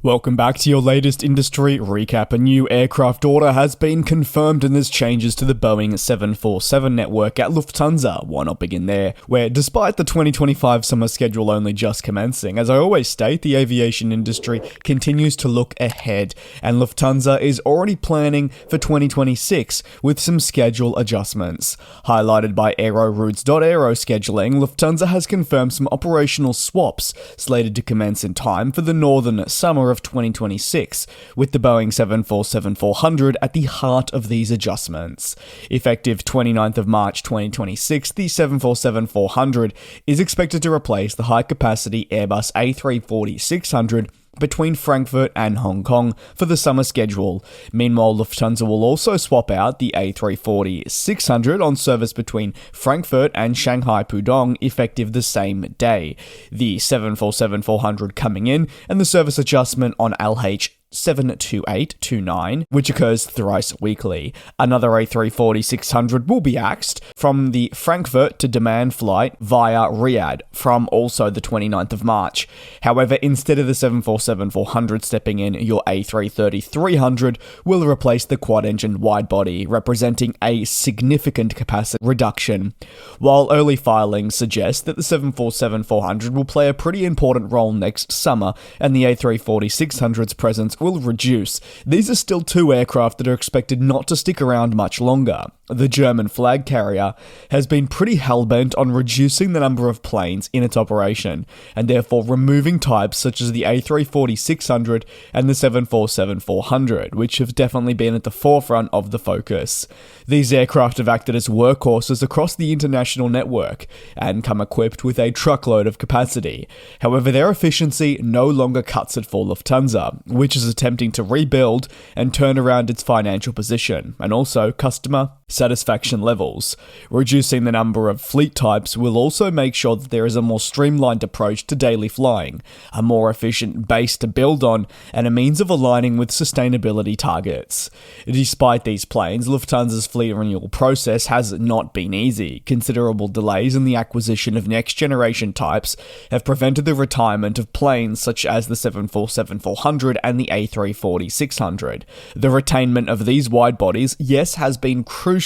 Welcome back to your latest industry recap. A new aircraft order has been confirmed and there's changes to the Boeing 747 network at Lufthansa. Why not begin there? Where despite the 2025 summer schedule only just commencing, as I always state, the aviation industry continues to look ahead, and Lufthansa is already planning for 2026 with some schedule adjustments. Highlighted by aeroroutes.aero scheduling, Lufthansa has confirmed some operational swaps slated to commence in time for the northern summer of 2026, with the Boeing 747-400 at the heart of these adjustments. Effective 29th of March 2026, the 747-400 is expected to replace the high-capacity Airbus A340-600 between Frankfurt and Hong Kong for the summer schedule. Meanwhile, Lufthansa will also swap out the A340-600 on service between Frankfurt and Shanghai Pudong effective the same day. The 747-400 coming in, and the service adjustment on LH 72829, which occurs thrice weekly. Another A340-600 will be axed from the Frankfurt to Dammam flight via Riyadh from also the 29th of March. However, instead of the 747-400 stepping in, your A330-300 will replace the quad-engine widebody, representing a significant capacity reduction. While early filings suggest that the 747-400 will play a pretty important role next summer, and the A340-600's presence will reduce, these are still two aircraft that are expected not to stick around much longer. The German flag carrier has been pretty hell-bent on reducing the number of planes in its operation, and therefore removing types such as the A340-600 and the 747-400, which have definitely been at the forefront of the focus. These aircraft have acted as workhorses across the international network, and come equipped with a truckload of capacity. However, their efficiency no longer cuts it for Lufthansa, which is attempting to rebuild and turn around its financial position, and also customer satisfaction levels. Reducing the number of fleet types will also make sure that there is a more streamlined approach to daily flying, a more efficient base to build on, and a means of aligning with sustainability targets. Despite these planes, Lufthansa's fleet renewal process has not been easy. Considerable delays in the acquisition of next-generation types have prevented the retirement of planes such as the 747-400 and the A340-600. The retainment of these wide bodies, yes, has been crucial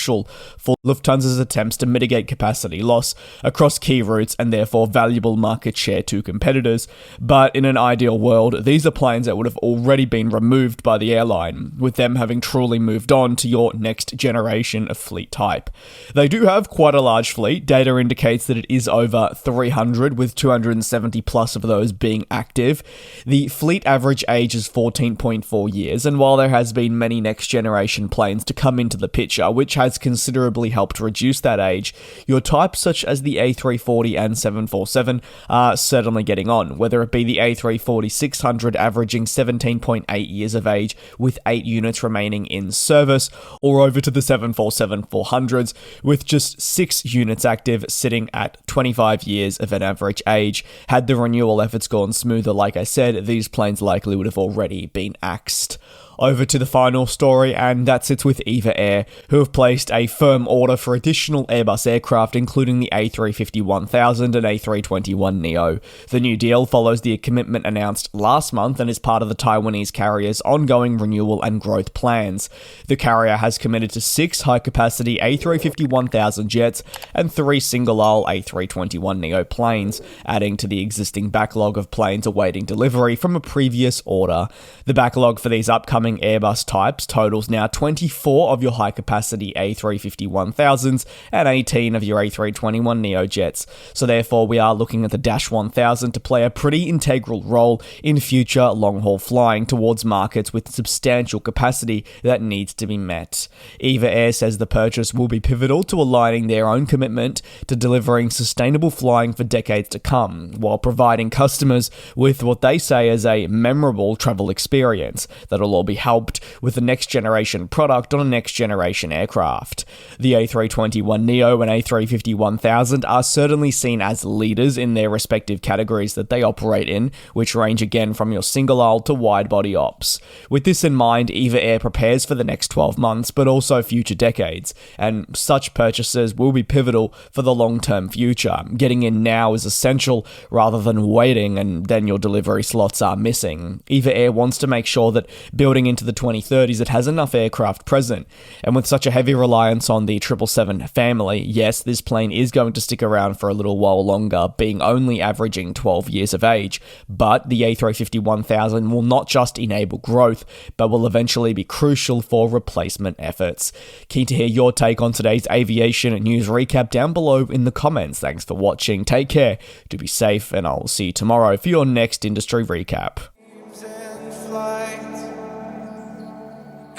for Lufthansa's attempts to mitigate capacity loss across key routes and therefore valuable market share to competitors, but in an ideal world, these are planes that would have already been removed by the airline, with them having truly moved on to your next generation of fleet type. They do have quite a large fleet. Data indicates that it is over 300, with 270 plus of those being active. The fleet average age is 14.4 years, and while there has been many next generation planes to come into the picture, which has considerably helped reduce that age, your types such as the A340 and 747 are certainly getting on, whether it be the A340-600 averaging 17.8 years of age with 8 units remaining in service, or over to the 747-400s with just 6 units active sitting at 25 years of an average age. Had the renewal efforts gone smoother, like I said, these planes likely would have already been axed. Over to the final story, and that sits with EVA Air, who have placed a firm order for additional Airbus aircraft, including the A350-1000 and A321neo. The new deal follows the commitment announced last month and is part of the Taiwanese carrier's ongoing renewal and growth plans. The carrier has committed to 6 high-capacity A350-1000 jets and 3 single-aisle A321neo planes, adding to the existing backlog of planes awaiting delivery from a previous order. The backlog for these upcoming Airbus types totals now 24 of your high-capacity A350-1000s and 18 of your A321neo jets, so therefore we are looking at the Dash 1000 to play a pretty integral role in future long-haul flying towards markets with substantial capacity that needs to be met. EVA Air says the purchase will be pivotal to aligning their own commitment to delivering sustainable flying for decades to come, while providing customers with what they say is a memorable travel experience that'll all be helped with the next generation product on a next generation aircraft. The A321neo and A350-1000 are certainly seen as leaders in their respective categories that they operate in, which range again from your single-aisle to wide-body ops. With this in mind, EVA Air prepares for the next 12 months, but also future decades, and such purchases will be pivotal for the long-term future. Getting in now is essential rather than waiting and then your delivery slots are missing. EVA Air wants to make sure that building into the 2030s it has enough aircraft present, and with such a heavy reliance on the 777 family, yes, this plane is going to stick around for a little while longer, being only averaging 12 years of age, but the A350-1000 will not just enable growth, but will eventually be crucial for replacement efforts. Keen to hear your take on today's aviation news recap down below in the comments. Thanks for watching, take care, do be safe, and I'll see you tomorrow for your next industry recap.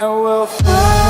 And we'll fly.